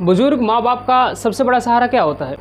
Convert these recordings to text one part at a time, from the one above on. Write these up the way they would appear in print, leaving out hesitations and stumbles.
बुजुर्ग माँ बाप का सबसे बड़ा सहारा क्या होता है?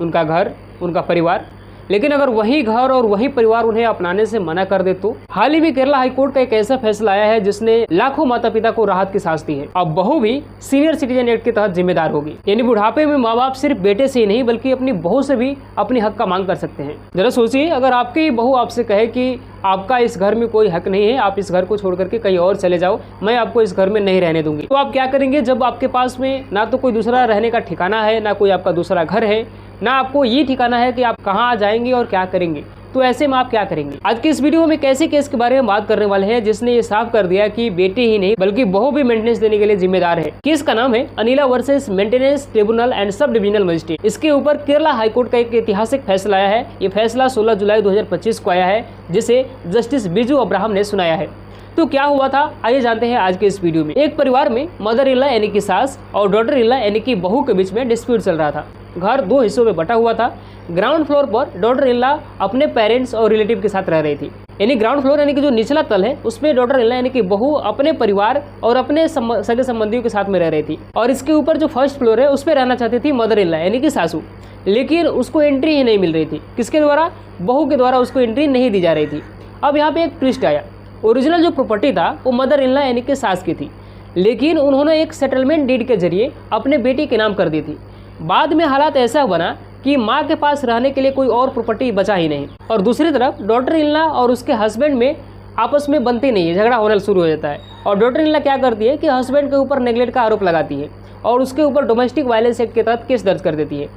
उनका घर, उनका परिवार। लेकिन अगर वही घर और वही परिवार उन्हें अपनाने से मना कर दे तो? हाल ही में केरला हाईकोर्ट का एक ऐसा फैसला आया है जिसने लाखों माता पिता को राहत की सांस दी है। अब बहू भी सीनियर सिटीजन एक्ट के तहत जिम्मेदार होगी। यानी बुढ़ापे में माँ बाप सिर्फ बेटे से ही नहीं बल्कि अपनी बहू से भी अपनी हक का मांग कर सकते हैं। जरा सोचिए, अगर आपकी बहू आपसे कहे कि आपका इस घर में कोई हक नहीं है, आप इस घर को छोड़ करके कहीं और चले जाओ, मैं आपको इस घर में नहीं रहने दूंगी, तो आप क्या करेंगे? जब आपके पास में ना तो कोई दूसरा रहने का ठिकाना है, ना कोई आपका दूसरा घर है, ना आपको ये ठिकाना है कि आप कहाँ जाएंगे और क्या करेंगे, तो ऐसे में आप क्या करेंगे? आज के इस वीडियो में कैसे केस के बारे में बात करने वाले हैं जिसने ये साफ कर दिया कि बेटे ही नहीं बल्कि बहू भी मेंटेनेंस देने के लिए जिम्मेदार है। केस का नाम है Anila versus maintenance tribunal and sub divisional magistrate. इसके ऊपर केरला हाईकोर्ट का एक ऐतिहासिक फैसला आया है। ये फैसला 16 जुलाई 2025 को आया है, जिसे जस्टिस बिजू अब्राहम ने सुनाया है। तो क्या हुआ था, आइए जानते हैं आज के इस वीडियो में। एक परिवार में मदर इन लॉ यानी कि सास और डॉटर इन लॉ यानी कि बहू के बीच में डिस्प्यूट चल रहा था। घर दो हिस्सों में बटा हुआ था। ग्राउंड फ्लोर पर डॉटर इन लॉ अपने पेरेंट्स और रिलेटिव के साथ रह रही थी। यानी ग्राउंड फ्लोर यानी कि जो निचला तल है उसमें डॉटर इन लॉ यानी कि बहू अपने परिवार और अपने सगे संबंधियों के साथ में रह रही थी। और इसके ऊपर जो फर्स्ट फ्लोर है उस पर रहना चाहती थी मदर इन लॉ यानी कि सासू, लेकिन उसको एंट्री ही नहीं मिल रही थी। किसके द्वारा? बहू के द्वारा उसको एंट्री नहीं दी जा रही थी। अब यहाँ पे एक ट्विस्ट आया। ओरिजिनल जो प्रॉपर्टी था वो मदर इन लॉ यानी कि सास की थी, लेकिन उन्होंने एक सेटलमेंट डीड के जरिए अपने बेटी के नाम कर दी थी। बाद में हालात ऐसा बना कि माँ के पास रहने के लिए कोई और प्रॉपर्टी बचा ही नहीं। और दूसरी तरफ डॉटर इन लॉ और उसके हस्बैंड में आपस में बनती नहीं है, झगड़ा होना शुरू हो जाता है। और डॉटर इन लॉ क्या करती है कि हस्बैंड के ऊपर नेगलेक्ट का आरोप लगाती है और उसके ऊपर डोमेस्टिक वायलेंस एक्ट के तहत केस दर्ज कर देती है।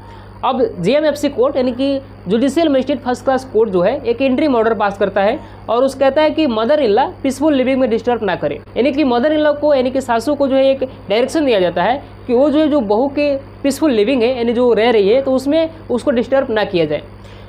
अब जीएमएफसी कोर्ट यानी कि judicial magistrate first class court जो है एक इंटरिम ऑर्डर पास करता है और उस कहता है कि mother in law peaceful living में डिस्टर्ब ना करे। यानी कि मदर इन लॉ को यानी कि सासू को जो है एक डायरेक्शन दिया जाता है कि वो जो बहू के पीसफुल लिविंग है यानी जो रह रही है तो उसमें उसको डिस्टर्ब ना किया जाए।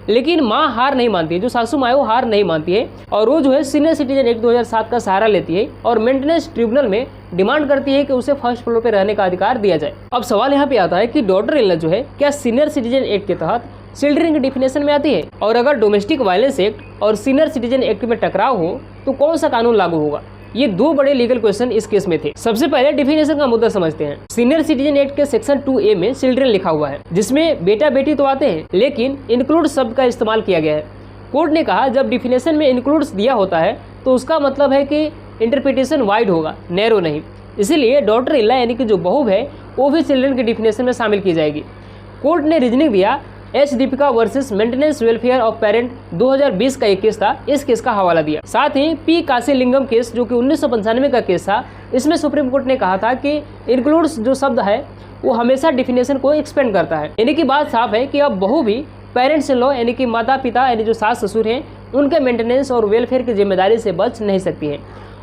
लेकिन माँ हार नहीं मानती है, जो सासू माँ है वो हार नहीं मानती है और वो जो है सीनियर सिटीजन एक्ट 2007 का सहारा लेती है और मेंटेनेंस ट्रिब्यूनल में डिमांड करती है कि उसे फर्स्ट फ्लोर पे रहने का अधिकार दिया जाए। अब सवाल यहाँ पे आता है कि डॉटर इन लॉ जो है क्या सीनियर सिटीजन एक्ट के तहत चिल्ड्रन की डिफिनेशन में आती है? और अगर डोमेस्टिक वायलेंस एक्ट और सीनियर सिटीजन एक्ट में टकराव हो तो कौन सा कानून लागू होगा? ये दो बड़े लीगल क्वेश्चन इस केस में थे। सबसे पहले डिफिनेशन का मुद्दा समझते हैं। सीनियर सिटीजन एक्ट के सेक्शन 2A में चिल्ड्रन लिखा हुआ है, जिसमें बेटा बेटी तो आते हैं लेकिन इंक्लूड शब्द का इस्तेमाल किया गया है। कोर्ट ने कहा जब डिफिनेशन में इंक्लूड्स दिया होता है तो उसका मतलब है कि इंटरप्रिटेशन वाइड होगा, नैरो नहीं। इसीलिए डॉटर इन लॉ यानी कि जो बहू है वो भी चिल्ड्रन की डिफिनेशन में शामिल की जाएगी। कोर्ट ने रीजनिंग दिया H Deepika versus maintenance welfare of parent 2020 का एक केस था, इस केस का हवाला दिया। साथ ही पी काशीलिंगम केस जो कि 1995 का केस था, इसमें सुप्रीम कोर्ट ने कहा था कि इंक्लूड्स जो शब्द है वो हमेशा डिफिनेशन को एक्सपेंड करता है। यानी कि बात साफ है कि अब बहू भी पेरेंट्स इन लॉ यानी कि माता पिता यानी जो सास ससुर हैं उनके मेंटेनेंस और वेलफेयर की जिम्मेदारी से बच नहीं सकती है।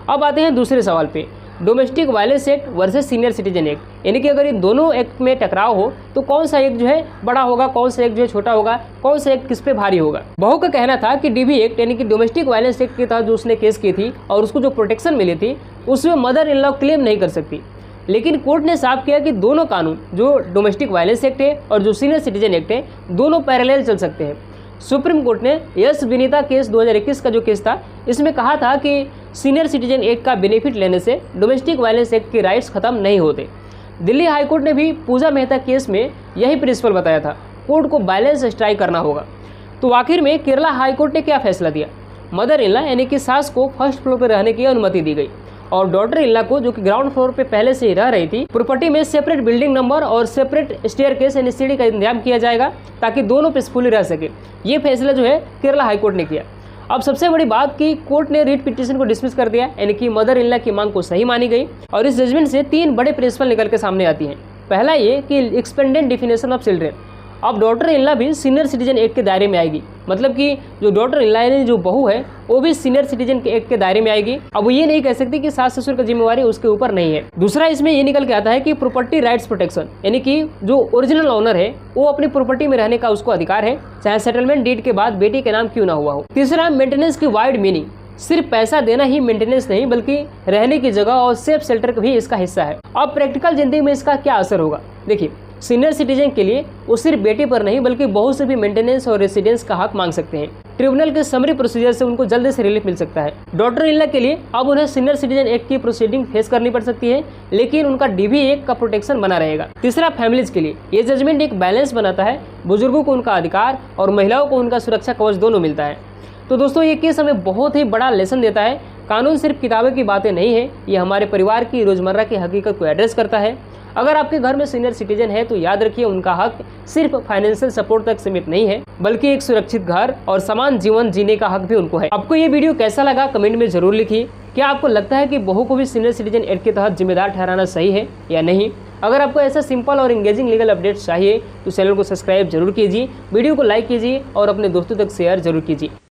अब आते हैं दूसरे सवाल पे, domestic violence act versus senior citizen act. यानी कि अगर इन दोनों एक्ट में टकराव हो तो कौन सा एक्ट जो है बड़ा होगा, कौन सा एक्ट जो है छोटा होगा, कौन सा एक्ट किस पे भारी होगा? बहू का कहना था कि डीवी एक्ट यानी कि डोमेस्टिक वायलेंस एक्ट के तहत जो उसने केस की थी और उसको जो प्रोटेक्शन मिली थी उसमें मदर इन लॉ क्लेम नहीं कर सकती। लेकिन कोर्ट ने साफ किया कि दोनों कानून, जो डोमेस्टिक वायलेंस एक्ट है और जो सीनियर सिटीजन एक्ट है, दोनों पैरेलल चल सकते हैं। सुप्रीम कोर्ट ने यस विनीता केस 2021 का जो केस था इसमें कहा था कि सीनियर सिटीजन एक्ट का बेनिफिट लेने से डोमेस्टिक वायलेंस एक्ट के राइट्स खत्म नहीं होते। दिल्ली हाईकोर्ट ने भी पूजा मेहता केस में यही प्रिंसिपल बताया था, कोर्ट को बैलेंस स्ट्राइक करना होगा। तो आखिर में केरला हाईकोर्ट ने क्या फैसला दिया? मदर इन लॉ यानी कि सास को फर्स्ट फ्लोर पर रहने की अनुमति दी गई और डॉटर इन लॉ को जो कि ग्राउंड फ्लोर पे पहले से ही रह रही थी, प्रॉपर्टी में सेपरेट बिल्डिंग नंबर और सेपरेट स्टेयरकेस यानी सीढ़ी का इंतजाम किया जाएगा ताकि दोनों पीसफुली रह सके। ये फैसला जो है केरला हाईकोर्ट ने किया। अब सबसे बड़ी बात कि कोर्ट ने रीट पिटीशन को डिसमिस कर दिया, यानी कि मदर इन लॉ की मांग को सही मानी गई। और इस जजमेंट से 3 बड़े प्रिंसिपल निकल के सामने आती हैं। पहला ये कि एक्सपेंडेड डिफिनेशन ऑफ चिल्ड्रन, अब डॉटर इन लॉ भी सीनियर सिटीजन एक्ट के दायरे में आएगी। मतलब कि जो डॉटर इन लॉ यानी जो बहू है वो भी सीनियर सिटीजन के एक्ट के दायरे में आएगी। अब वो ये नहीं कह सकती कि सास ससुर की जिम्मेवारी उसके ऊपर नहीं है। दूसरा इसमें ये निकल के आता है कि प्रॉपर्टी राइट्स प्रोटेक्शन, यानी कि जो ओरिजिनल ओनर है वो अपनी प्रॉपर्टी में रहने का उसको अधिकार है, चाहे सेटलमेंट डीड के बाद बेटी के नाम क्यों ना हुआ हो। तीसरा मेंटेनेंस की वाइड मीनिंग, सिर्फ पैसा देना ही मेंटेनेंस नहीं बल्कि रहने की जगह और सेफ शेल्टर भी इसका हिस्सा है। अब प्रैक्टिकल जिंदगी में इसका क्या असर होगा? देखिए, सीनियर सिटीजन के लिए वो सिर्फ बेटे पर नहीं बल्कि बहू से भी मेंटेनेंस और रेसिडेंस का हक मांग सकते हैं। ट्रिब्यूनल के समरी प्रोसीजर से उनको जल्दी से रिलीफ मिल सकता है। डॉटर इन लॉ के लिए अब उन्हें सीनियर सिटीजन एक्ट की प्रोसीडिंग फेस करनी पड़ सकती है, लेकिन उनका DV एक्ट का प्रोटेक्शन बना रहेगा। तीसरा, फैमिलीज के लिए ये जजमेंट एक बैलेंस बनाता है। बुजुर्गों को उनका अधिकार और महिलाओं को उनका सुरक्षा कवच दोनों मिलता है। तो दोस्तों, ये केस हमें बहुत ही बड़ा लेसन देता है। कानून सिर्फ किताबों की बातें नहीं है, ये हमारे परिवार की रोजमर्रा की हकीकत को एड्रेस करता है। अगर आपके घर में सीनियर सिटीजन है तो याद रखिए, उनका हक सिर्फ फाइनेंशियल सपोर्ट तक सीमित नहीं है, बल्कि एक सुरक्षित घर और समान जीवन जीने का हक भी उनको है। आपको ये वीडियो कैसा लगा कमेंट में जरूर लिखिए। क्या आपको लगता है कि बहू को भी सीनियर सिटीजन एक्ट के तहत जिम्मेदार ठहराना सही है या नहीं? अगर आपको ऐसा सिंपल और इंगेजिंग लीगल अपडेट्स चाहिए तो चैनल को सब्सक्राइब जरूर कीजिए, वीडियो को लाइक कीजिए और अपने दोस्तों तक शेयर जरूर कीजिए।